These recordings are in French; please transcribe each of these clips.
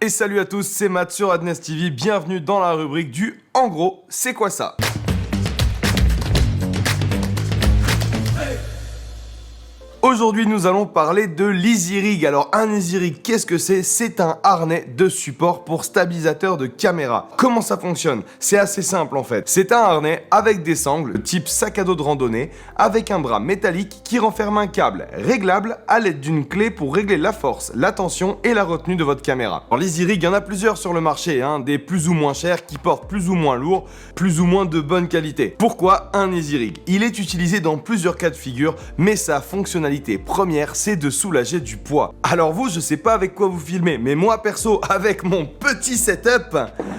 Et salut à tous, c'est Matt sur Adness TV, bienvenue dans la rubrique du « En gros, c'est quoi ça ?» Aujourd'hui, nous allons parler de l'EasyRig. Alors, un EasyRig, qu'est-ce que c'est? C'est un harnais de support pour stabilisateur de caméra. Comment ça fonctionne? C'est assez simple en fait. C'est un harnais avec des sangles, type sac à dos de randonnée, avec un bras métallique qui renferme un câble réglable à l'aide d'une clé pour régler la force, la tension et la retenue de votre caméra. Alors, l'EasyRig, il y en a plusieurs sur le marché, des plus ou moins chers qui portent plus ou moins lourd, plus ou moins de bonne qualité. Pourquoi un EasyRig? Il est utilisé dans plusieurs cas de figure, mais sa fonctionnalité première, c'est de soulager du poids. Alors vous, je sais pas avec quoi vous filmez, mais moi perso, avec mon petit setup,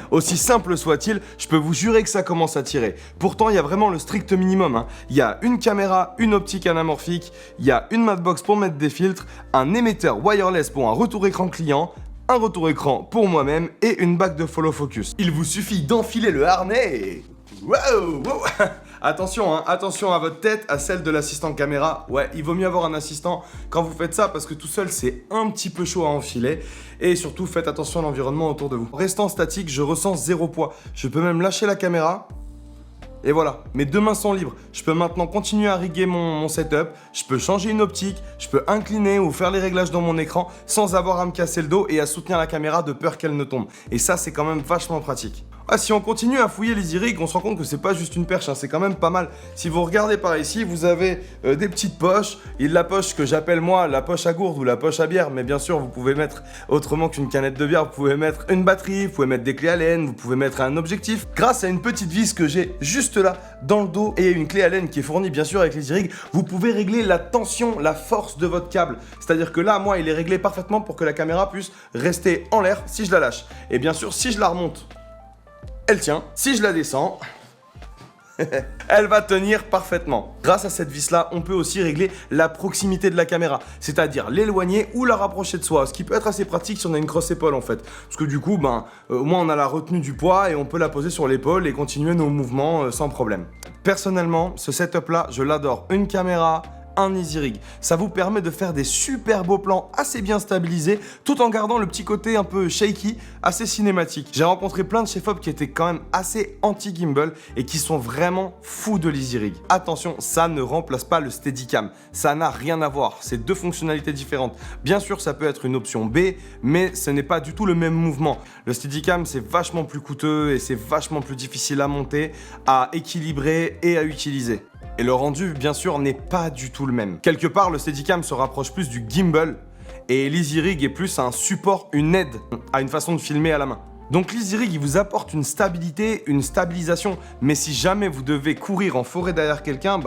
aussi simple soit-il, je peux vous jurer que ça commence à tirer. Pourtant, il y a vraiment le strict minimum. Il y a une caméra, une optique anamorphique, il y a une matbox pour mettre des filtres, un émetteur wireless pour un retour écran client, un retour écran pour moi-même et une bague de follow focus. Il vous suffit d'enfiler le harnais et... Wow, wow. Attention à votre tête, à celle de l'assistant caméra. Ouais, il vaut mieux avoir un assistant quand vous faites ça parce que tout seul c'est un petit peu chaud à enfiler. Et surtout faites attention à l'environnement autour de vous. Restant statique, je ressens zéro poids. Je peux même lâcher la caméra. Et voilà, mes deux mains sont libres. Je peux maintenant continuer à riguer mon setup, je peux changer une optique, je peux incliner ou faire les réglages dans mon écran sans avoir à me casser le dos et à soutenir la caméra de peur qu'elle ne tombe. Et ça, c'est quand même vachement pratique. Si on continue à fouiller l'EasyRig, on se rend compte que c'est pas juste une perche, c'est quand même pas mal. Si vous regardez par ici, vous avez des petites poches, et la poche que j'appelle moi la poche à gourde ou la poche à bière, mais bien sûr vous pouvez mettre autrement qu'une canette de bière, vous pouvez mettre une batterie, vous pouvez mettre des clés Allen, vous pouvez mettre un objectif. Grâce à une petite vis que j'ai juste là dans le dos et une clé Allen qui est fournie bien sûr avec l'EasyRig, vous pouvez régler la tension, la force de votre câble. C'est-à-dire que là, moi, il est réglé parfaitement pour que la caméra puisse rester en l'air si je la lâche. Et bien sûr, si je la remonte, elle tient. Si je la descends, elle va tenir parfaitement. Grâce à cette vis-là, on peut aussi régler la proximité de la caméra, c'est-à-dire l'éloigner ou la rapprocher de soi, ce qui peut être assez pratique si on a une grosse épaule en fait. Parce que du coup, au moins on a la retenue du poids et on peut la poser sur l'épaule et continuer nos mouvements sans problème. Personnellement, ce setup-là, je l'adore. Une caméra, un EasyRig. Ça vous permet de faire des super beaux plans assez bien stabilisés tout en gardant le petit côté un peu shaky, assez cinématique. J'ai rencontré plein de chefs-op qui étaient quand même assez anti-gimbal et qui sont vraiment fous de l'EasyRig. Attention, ça ne remplace pas le Steadicam. Ça n'a rien à voir. C'est deux fonctionnalités différentes. Bien sûr, ça peut être une option B, mais ce n'est pas du tout le même mouvement. Le Steadicam, c'est vachement plus coûteux et c'est vachement plus difficile à monter, à équilibrer et à utiliser. Et le rendu, bien sûr, n'est pas du tout le même. Quelque part, le Steadicam se rapproche plus du gimbal et l'EasyRig est plus un support, une aide à une façon de filmer à la main. Donc l'EasyRig, il vous apporte une stabilité, une stabilisation, mais si jamais vous devez courir en forêt derrière quelqu'un,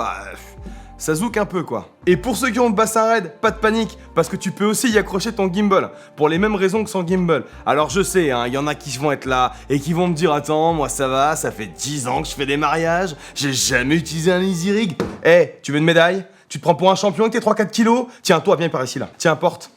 ça zouk un peu quoi. Et pour ceux qui ont le bassin raide, pas de panique, parce que tu peux aussi y accrocher ton gimbal, pour les mêmes raisons que sans gimbal. Alors je sais, il y en a qui vont être là, et qui vont me dire, attends, moi ça va, ça fait 10 ans que je fais des mariages, j'ai jamais utilisé un EasyRig. Tu veux une médaille? Tu te prends pour un champion avec tes 3-4 kilos? Tiens, toi, viens par ici là, tiens, porte.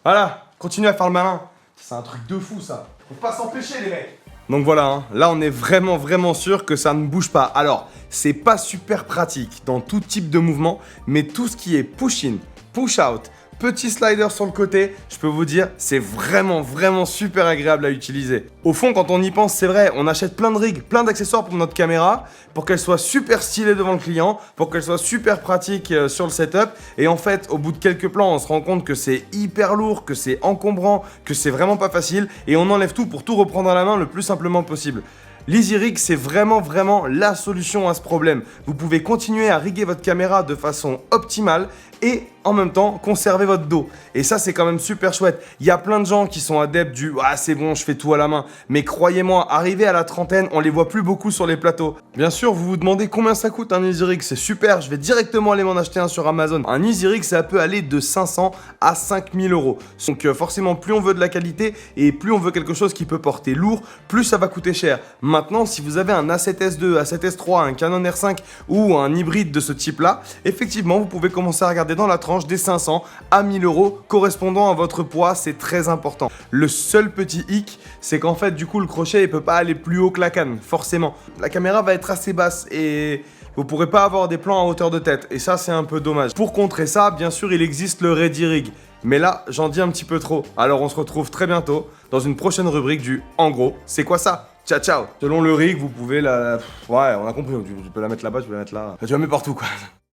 Voilà, continue à faire le malin. C'est un truc de fou ça, faut pas s'empêcher les mecs. Donc voilà, là on est vraiment sûr que ça ne bouge pas. Alors, c'est pas super pratique dans tout type de mouvement, mais tout ce qui est push-in, push-out, petit slider sur le côté, je peux vous dire, c'est vraiment super agréable à utiliser. Au fond, quand on y pense, c'est vrai, on achète plein de rigs, plein d'accessoires pour notre caméra, pour qu'elle soit super stylée devant le client, pour qu'elle soit super pratique sur le setup. Et en fait, au bout de quelques plans, on se rend compte que c'est hyper lourd, que c'est encombrant, que c'est vraiment pas facile. Et on enlève tout pour tout reprendre à la main le plus simplement possible. L'EasyRig, c'est vraiment la solution à ce problème. Vous pouvez continuer à riguer votre caméra de façon optimale et en même temps conserver votre dos. Et ça, c'est quand même super chouette. Il y a plein de gens qui sont adeptes du « Ah, c'est bon, je fais tout à la main ». Mais croyez-moi, arrivé à la trentaine, on les voit plus beaucoup sur les plateaux. Bien sûr, vous vous demandez combien ça coûte un EasyRig. C'est super, je vais directement aller m'en acheter un sur Amazon. Un EasyRig, ça peut aller de 500 à 5000 euros. Donc forcément, plus on veut de la qualité et plus on veut quelque chose qui peut porter lourd, plus ça va coûter cher. Maintenant, si vous avez un A7S II, A7S III, un Canon R5 ou un hybride de ce type-là, effectivement, vous pouvez commencer à regarder dans la tranche des 500 à 1000 euros correspondant à votre poids, c'est très important. Le seul petit hic, c'est qu'en fait, du coup, le crochet, il peut pas aller plus haut que la canne, forcément. La caméra va être assez basse et vous pourrez pas avoir des plans à hauteur de tête. Et ça, c'est un peu dommage. Pour contrer ça, bien sûr, il existe le ReadyRig. Mais là, j'en dis un petit peu trop. Alors on se retrouve très bientôt dans une prochaine rubrique du En gros, c'est quoi ça? Ciao ciao. Selon le rig, vous pouvez la... Ouais, on a compris, tu peux la mettre là-bas, tu peux la mettre là. Tu la mets partout quoi.